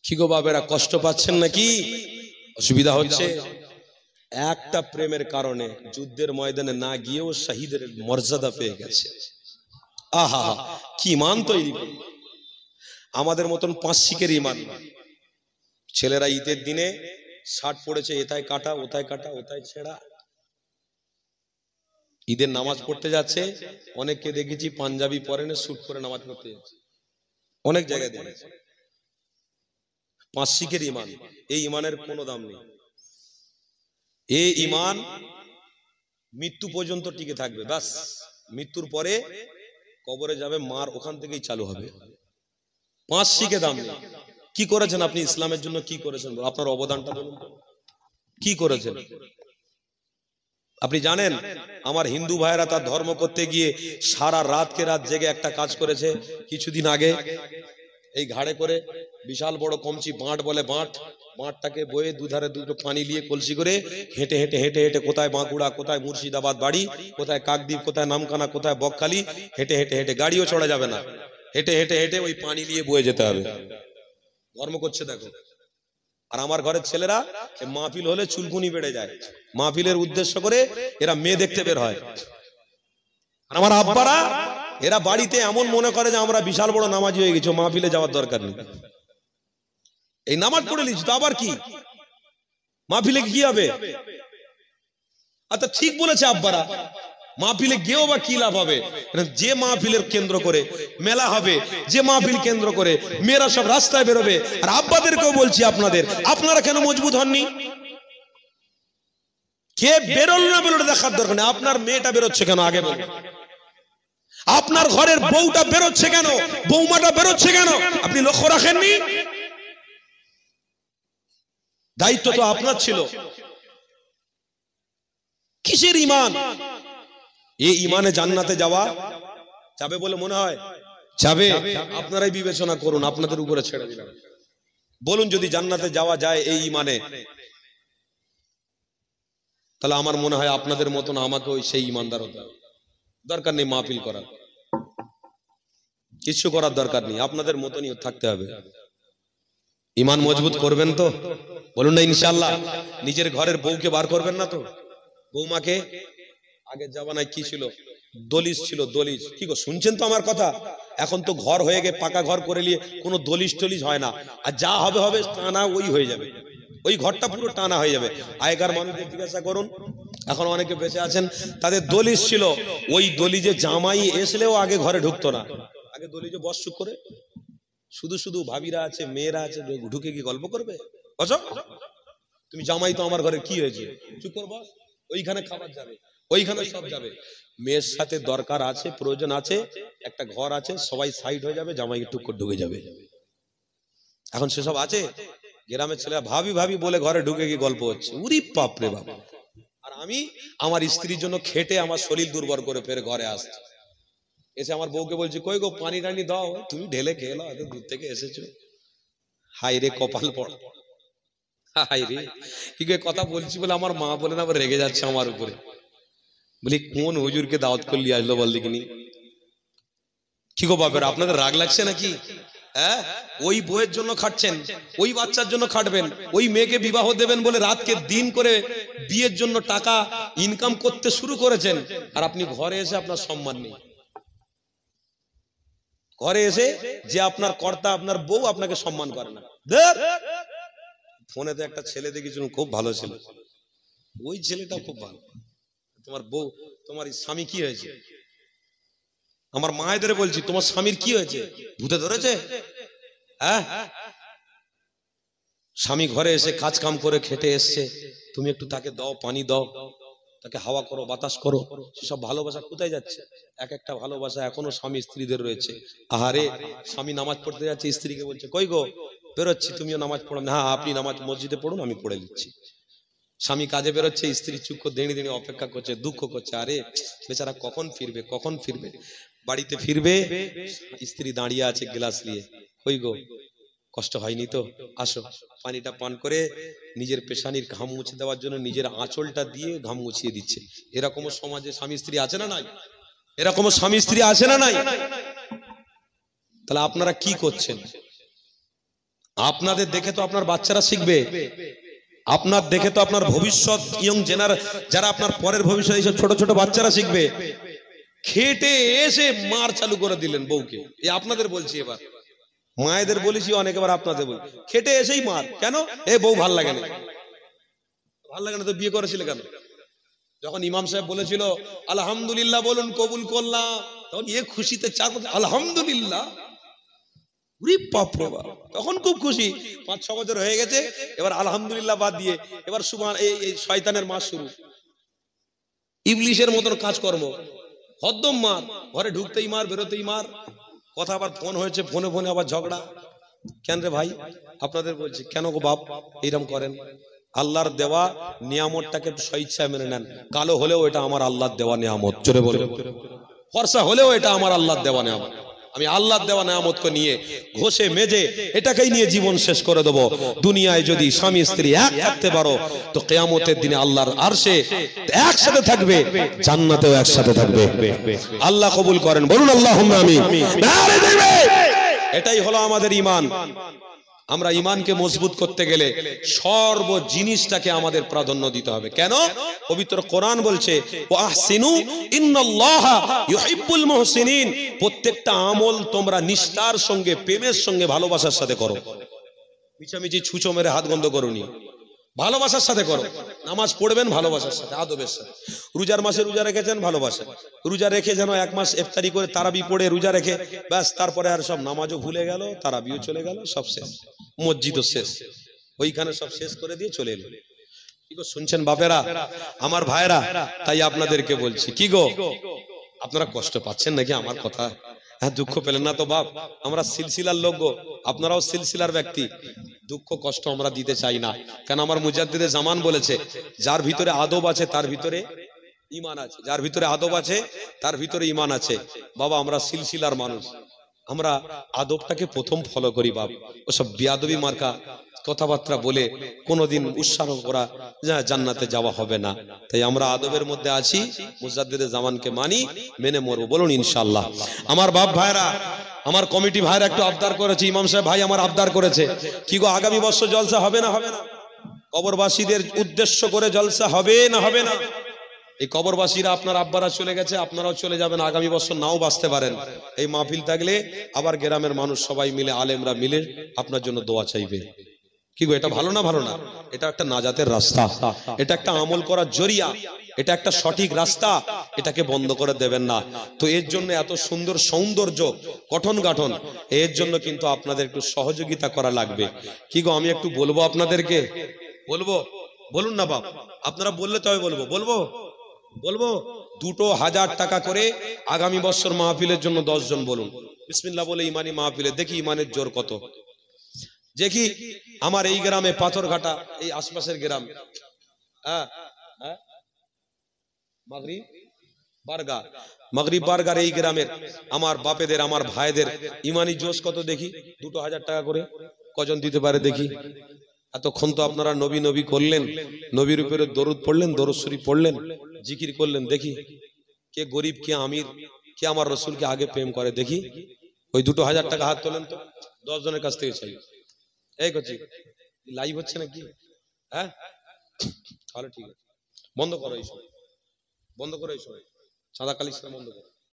কি গো বাবেরা, কষ্ট পাচ্ছেন নাকি? অসুবিধা হচ্ছে? একটা প্রেমের কারণে যুদ্ধের ময়দানে না গিয়েও শহীদের মর্যাদা পেয়ে গেছে। আহা, কি ইমান তৈরি করল! আমাদের মতন পাঁচ শিখের ইমান। ছেলেরা ঈদের দিনে শার্ট পড়েছে, এথায় কাটা ওথায় কাটা ওথায় ছেঁড়া। ঈদের নামাজ পড়তে যাচ্ছে, অনেককে দেখেছি পাঞ্জাবি পরে না স্যুট পরে নামাজ পড়তে যাচ্ছে, অনেক জায়গায় দেখেছি। পাঁচ শিখের ইমান, এই ইমানের কোনো দাম নেই। এই ইমান মৃত্যু পর্যন্ত টিকে থাকবে। ব্যাস, মৃত্যুর পরে কবরে যাবে, মার ওখান থেকেই চালু হবে। পাঁচ শিখে দাম নেই। কি করেছেন আপনি ইসলামের জন্য? কি করেছেন আপনার অবদানটা বলুন তো, কি করেছেন? আপনি জানেন আমার হিন্দু ভাইয়েরা তার ধর্ম করতে গিয়ে সারা রাতকে রাত জেগে একটা কাজ করেছে। কিছুদিন আগে এই ঘাড়ে করে বিশাল বড় কমচি, বাঁট বলে, বাঁটটাকে বয়ে দুধারে দুটো পানি নিয়ে কলসি করে হেঁটে হেঁটে হেঁটে হেঁটে কোথায় বাঁকুড়া, কোথায় মুর্শিদাবাদ বাড়ি, কোথায় কাকদ্বীপ, কোথায় নামখানা, কোথায় বকখালি, হেঁটে হেঁটে হেঁটে, গাড়িও চড়া যাবে না, হেঁটে হেঁটে হেঁটে ওই পানি নিয়ে বয়ে যেতে হবে। ধর্ম করছে দেখো। আর আমার ঘরের ছেলেরা মাহফিল হলে চুলকুনি বেড়ে যায়, মাহফিলের উদ্দেশ্য করে এরা মেয়ে দেখতে বের হয়। আর আমার আব্বারা এরা বাড়িতে এমন মনে করে যে আমরা বিশাল বড় নামাজি হয়ে গেছি, মাহফিলে যাওয়ার দরকার নেই। এই নামাজ পড়ে নিচ্ছি তো আবার কি, মাহফিলে কি হবে? আচ্ছা ঠিক বলেছে আব্বারা, মাহফিলে গিয়েও বা কি লাভ হবে? যে মাহফিলের কেন্দ্র করে মেলা হবে, যে মাহফিল কেন্দ্র করে মেয়েরা সব রাস্তায় বেরোবে। আর আব্বাদেরকেও বলছি, আপনারা কেন মজবুত হননি? কে বেরোল না বেরোলে দেখার দরকার নেই, আপনার মেয়েটা বেরোচ্ছে কেন আগে বলুন। আপনার ঘরের বউটা বেরোচ্ছে কেন, বৌমাটা বেরোচ্ছে কেন, আপনি লক্ষ্য রাখেননি? দায়িত্ব তো আপনার ছিল। কিসের ইমান? এই ইমানে জান্নাতে যাওয়া যাবে বলে মনে হয়? যাবে? আপনারাই বিবেচনা করুন, আপনাদের উপরে ছেড়ে দিলাম। বলুন যদি জান্নাতে যাওয়া যায় এই ইমানে, তাহলে আমার মনে হয় আপনাদের মতন আমাকে ওই সেই ইমানদার হতে হবে। দরকার নেই মাহফিল করার, কিছু করার দরকার নেই, আপনাদের মতনই থাকতে হবে। ইমান মজবুত করবেন তো? বলুন না ইনশাআল্লাহ। নিজের ঘরের বউকে বার করবেন না তো? বৌমাকে, আগের জামানায় কি ছিল? দলিশ ছিল, দলিশ। কি গো শুনছেন তো আমার কথা? এখন তো ঘর হয়ে গিয়ে পাকা ঘর করে নিয়ে কোনো দলিশ টলিশ হয় না। আর যা হবে হবে টানা ওই হয়ে যাবে, ওই ঘরটা পুরো টানা হয়ে যাবে। আগেকার মানুষদের জিজ্ঞাসা করুন, এখন অনেকে বেঁচে আছেন, তাদের দলিশ ছিল। ওই দলিজে জামাই এসলেও আগে ঘরে ঢুকতো না, আগে দলিজে বস চুপ করে শুধু শুধু ভাবিরা আছে, মেয়েরা আছে, ঢুকে কি গল্প করবে? বসো, তুমি জামাই তো আমার ঘরে, কি হয়েছে? চুপ কর বস, ওইখানে খাবার যাবে, ওইখানে সব যাবে। মেয়ের সাথে দরকার আছে, প্রয়োজন আছে, একটা ঘর আছে, সবাই সাইড হয়ে যাবে, জামাই একটু ঢুকে যাবে। এখন সেসব আছে? গ্রামের ছেলেরা ভাবি ভাবি বলে ঘরে ঢুকে গিয়ে গল্প হচ্ছে, উরি বাপরে বাপ। আর আমি আমার স্ত্রীর জন্য খেটে আমার শরীর দুর্বল করে ফের ঘরে আসছি, এসে আমার বউকে বলছি, কই গো পানি টানি দাও, তুমি ঢেলে খেয়ে নাও, এত দূর থেকে এসেছো। হাই রে কপাল পড়া, হাই রে। কি কথা বলছি বলে আমার মা বলে না আবার রেগে যাচ্ছে আমার উপরে। বলি কোন হুজুরকে দাওয়াত করলি আসলো বল দেখিনি? কি গো বাপের, আপনাদের রাগ লাগছে নাকি? হ্যাঁ, ওই বইয়ের জন্য খাটছেন, ওই বাচ্চার জন্য খাটবেন, ওই মেয়েকে বিবাহ দেবেন বলে রাতকে দিন করে বিয়ের জন্য টাকা ইনকাম করতে শুরু করেছেন। আর আপনি ঘরে এসে আপনার সম্মান নেই। ঘরে এসে যে আপনার কর্তা, আপনার বউ আপনাকে সম্মান করে না। ফোনেতে একটা ছেলে দেখেছিলাম, খুব ভালো ছিল, ওই ছেলেটা খুব ভালো। তোমার বউ, তোমার স্বামী কি হয়েছে? আমার মায়েদের বলছি, তোমার স্বামীর কি হয়েছে? ভূতে ধরেছে? হ্যাঁ, স্বামী ঘরে এসে কাজ কাম করে খেটে এসছে, তুমি একটু তাকে দাও, পানি দাও, তাকে হাওয়া করো, বাতাস করো। সেসব ভালোবাসা কোথায় যাচ্ছে? এক একটা ভালোবাসা এখনো স্বামী স্ত্রীদের রয়েছে। আহারে, স্বামী নামাজ পড়তে যাচ্ছে, স্ত্রীকে বলছে, কই গো বেরোচ্ছি, তুমিও নামাজ পড়ো? হ্যাঁ, আপনি নামাজ মসজিদে পড়ুন, আমি পড়ে দিচ্ছি। স্বামী কাজে বেরোচ্ছে, স্ত্রী চুপ করে দেড়ি দেড়ি অপেক্ষা করছে, দুঃখ করছে, আরে বেচারা কখন ফিরবে, কখন ফিরবে। বাড়িতে ফিরবে, স্ত্রী দাঁড়িয়ে আছে গ্লাস নিয়ে, কই গো কষ্ট হয়নি তো, আসো। পানিটা পান করে নিজের পেশানির ঘাম মুছে দেওয়ার জন্য নিজের আঁচলটা দিয়ে ঘাম মুছিয়ে দিচ্ছে। এরকমও সমাজে স্বামী স্ত্রী আছে না নাই? এরকমও স্বামী স্ত্রী আছে না নাই? তাহলে আপনারা কি করছেন? আপনাদের দেখে তো আপনার বাচ্চারা শিখবে, আপনার দেখে তো আপনার ভবিষ্যৎ ইয়ং যারা আপনার পরের ভবিষ্যৎ এইসব ছোট ছোট বাচ্চারা শিখবে। খেটে এসে মার চালু করে দিলেন বউকে, এই আপনাদের বলছি, এবার মায়েদের বলেছি অনেক, এবার আপনাদের বল, খেটে এসেই মার। কেন? এ বউ ভাল লাগে না, ভাল লাগে না তো বিয়ে করেছিলে কেন? যখন ইমাম সাহেব বলেছিল আলহামদুলিল্লাহ বলুন কবুল করলাম, তখন এ খুশিতে চার আলহামদুলিল্লাহ, তখন খুব খুশি। 5-6 বছর হয়ে গেছে, এবার আলহামদুলিল্লাহ বাদ দিয়ে এবার সুবহান, এই শয়তানের মাস শুরু, ইবলিশের মতন কাজকর্ম, হদ্দম মার, ঘরে ঢুকতেই মার, বেরোতেই মার, কথা আবার ফোন হয়েছে, ফোনে ফোনে আবার ঝগড়া। কেন রে ভাই? আপনাদের বলছি, কেন গো বাপ এইরকম করেন? আল্লাহর দেওয়া নিয়ামতটাকে স্বেচ্ছায় মেনে নেন। কালো হলেও এটা আমার আল্লাহর দেওয়া নিয়ামত, জোরে বলে। ফর্সা হলেও এটা আমার আল্লাহর দেওয়া নিয়ামত। আমি আল্লাহর দেওয়া নিয়ামতকে নিয়ে ঘষে মেজে এটাকেই নিয়ে জীবন শেষ করে দেব। দুনিয়ায় যদি স্বামী স্ত্রী এক থাকতে পারো, তো কিয়ামতের দিনে আল্লাহর আরশে একসাথে থাকবে, জান্নাতেও একসাথে থাকবে। আল্লাহ কবুল করেন, বলুন আল্লাহুম্মা আমিন। এটাই হলো আমাদের ঈমান। আমরা ঈমানকে মজবুত করতে গেলে সর্ব জিনিসটাকে আমাদের প্রাধান্য দিতে হবে। কেন? পবিত্র কোরআন বলছে ওয়া আহসিনু ইন্নাল্লাহা ইউহিব্বুল মুহসিনিন। প্রত্যেকটা আমল তোমরা নিষ্ঠার সঙ্গে, প্রেমের সঙ্গে, ভালোবাসার সাথে করো। মিছামিছি ছুঁচো মেরে হাত বন্ধ করোনি, ভালোবাসার সাথে করো। নামাজ পড়বেন ভালোবাসার সাথে, আদবের সাথে। রোজার মাসে রোজা রেখেছেন ভালোবাসা, রোজা রেখে যেন 1 মাস ইফতারি করে তারাবি পড়ে রোজা রেখে ব্যাস, তারপরে আর সব নামাজও ভুলে গেল, তারাবিও চলে গেল, সব শেষ, মসজিদও শেষ, ওইখানে সব শেষ করে দিয়ে চলে এলো। কি গো শুনছেন বাপেরা, আমার ভাইরা? তাই আপনাদেরকে বলছি, কি গো আপনারা কষ্ট পাচ্ছেন নাকি আমার কথা? হ্যাঁ, দুঃখ পেলেন না তো বাপ, আমরা সিলসিলার লোক গো, আপনারাও সিলসিলার ব্যক্তি। দুঃখ কষ্ট আমরা দিতে চাই না, কেন আমার মুজাদ্দিদে জামান বলেছে, যার ভিতরে আদব আছে তার ভিতরে ঈমান আছে, যার ভিতরে আদব আছে তার ভিতরে ঈমান আছে। বাবা আমরা সিলসিলার মানুষ, আমরা আদবটাকে প্রথম ফলো করি বাপ। ওসব বেয়াদবি মার্কা কথাবার্তা বলে কোনোদিন উৎসাহ করা জান্নাতে যাওয়া হবে না। তাই আমরা আদবের মধ্যে আছি, মুজাদ্দিদে জামানকে মানি, মেনে মরবো, বলুন ইনশাআল্লাহ। আমার বাপ ভাইরা, আমার কমিটি ভাইরা একটু আবদার করেছে, ইমাম সাহেব ভাই আমার আবদার করেছে, কি গো আগামী বছর জলসা হবে না হবে না? কবরবাসীদের উদ্দেশ্য করে জলসা হবে না হবে না? এই কবরবাসীরা, আপনার আব্বারা চলে গেছে, আপনারাও চলে যাবেন, আগামী বছর নাও বাঁচতে পারেন। এই মাহফিল থাকলে আবার গ্রামের মানুষ সবাই মিলে, আলেমরা মিলে আপনার জন্য দোয়া চাইবে। কি গো এটা ভালো না ভালো না? এটা একটা নাজাতের রাস্তা, এটা একটা আমল করার জরিয়া, এটা একটা সঠিক রাস্তা, এটাকে বন্ধ করে দেবেন না। তো এর জন্য এত সুন্দর সৌন্দর্য গঠন গাঠন, এর জন্য কিন্তু আপনাদের একটু সহযোগিতা করা লাগবে। কি গো আমি একটু বলবো আপনাদেরকে, বলবো? বলুন না বাপ, আপনারা বললে তবে বলবো, বলবো বলবো 2000 টাকা করে আগামী বছর মাহফিলের জন্য 10 জন বলুন বিসমিল্লাহ বলে ইমানি মাহফিলে, দেখি ইমানের জোর কত। দেখি আমার এই গ্রামে পাথরঘাটা, এই আশপাশের গ্রাম, হ্যাঁ হ্যাঁ, মাগরিব বারগার এই গ্রামের আমার বাপেদের, আমার ভাইদের ইমানি জোশ কত দেখি। 2000 টাকা করে কজন দিতে পারে দেখি। এতক্ষণ তো আপনারা নবী নবী করলেন, নবীর উপরে দরুদ পড়লেন, দরুদ শরীফ পড়লেন, জিকির করলেন, দেখি কে গরিব, কে আমির, কে আমার রসুলকে আগে প্রেম করে দেখি। ওই 2000 টাকা হাত তোলেন তো, 10 জনের কাছ থেকে চাই। এই করছি, লাইভ হচ্ছে নাকি? হ্যাঁ তাহলে ঠিক আছে, বন্ধ করো এই সময়, বন্ধ করো এই সময়, চাঁদা কালেকশন বন্ধ করো।